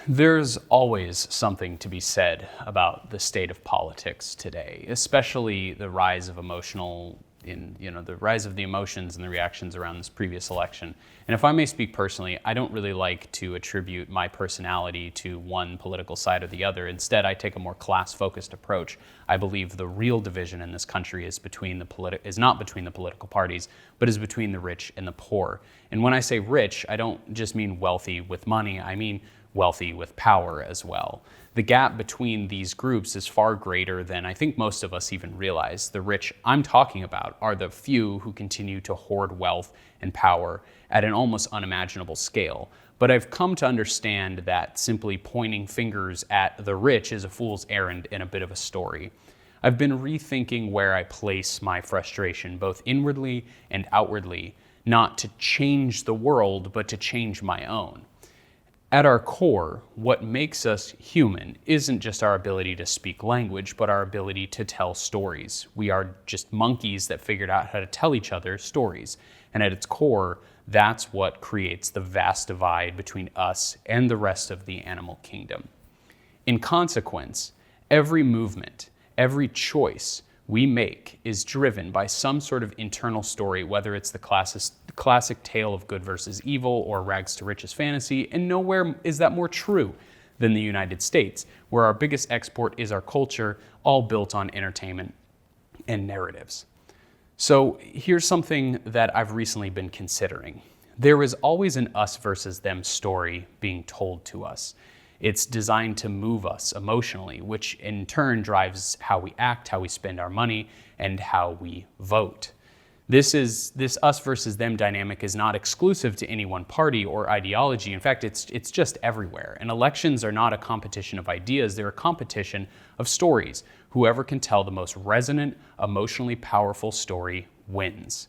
There's always something to be said about the state of politics today, especially the rise of the rise of the emotions and the reactions around this previous election. And if I may speak personally, I don't really like to attribute my personality to one political side or the other. Instead, I take a more class-focused approach. I believe the real division in this country is not between the political parties, but is between the rich and the poor. And when I say rich, I don't just mean wealthy with money. I mean wealthy with power as well. The gap between these groups is far greater than I think most of us even realize. The rich I'm talking about are the few who continue to hoard wealth and power at an almost unimaginable scale. But I've come to understand that simply pointing fingers at the rich is a fool's errand and a bit of a story. I've been rethinking where I place my frustration, both inwardly and outwardly, not to change the world, but to change my own. At our core, what makes us human isn't just our ability to speak language, but our ability to tell stories. We are just monkeys that figured out how to tell each other stories. And at its core, that's what creates the vast divide between us and the rest of the animal kingdom. In consequence, every movement, every choice we make is driven by some sort of internal story, whether it's the classic tale of good versus evil or rags to riches fantasy, and nowhere is that more true than the United States, where our biggest export is our culture, all built on entertainment and narratives. So here's something that I've recently been considering. There is always an us versus them story being told to us. It's designed to move us emotionally, which in turn drives how we act, how we spend our money, and how we vote. This us versus them dynamic is not exclusive to any one party or ideology. In fact, it's just everywhere. And elections are not a competition of ideas, they're a competition of stories. Whoever can tell the most resonant, emotionally powerful story wins.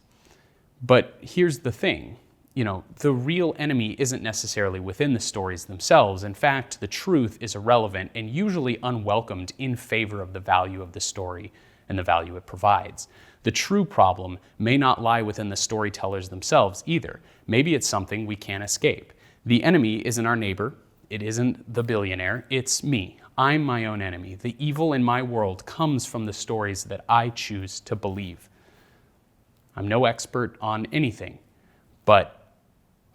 But here's the thing. The real enemy isn't necessarily within the stories themselves. In fact, the truth is irrelevant and usually unwelcomed in favor of the value of the story and the value it provides. The true problem may not lie within the storytellers themselves either. Maybe it's something we can't escape. The enemy isn't our neighbor. It isn't the billionaire. It's me. I'm my own enemy. The evil in my world comes from the stories that I choose to believe. I'm no expert on anything, but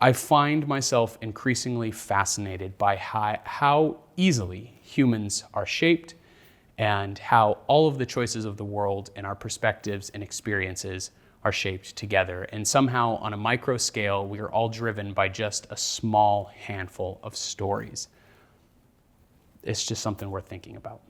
I find myself increasingly fascinated by how easily humans are shaped and how all of the choices of the world and our perspectives and experiences are shaped together. And somehow on a micro scale, we are all driven by just a small handful of stories. It's just something worth thinking about.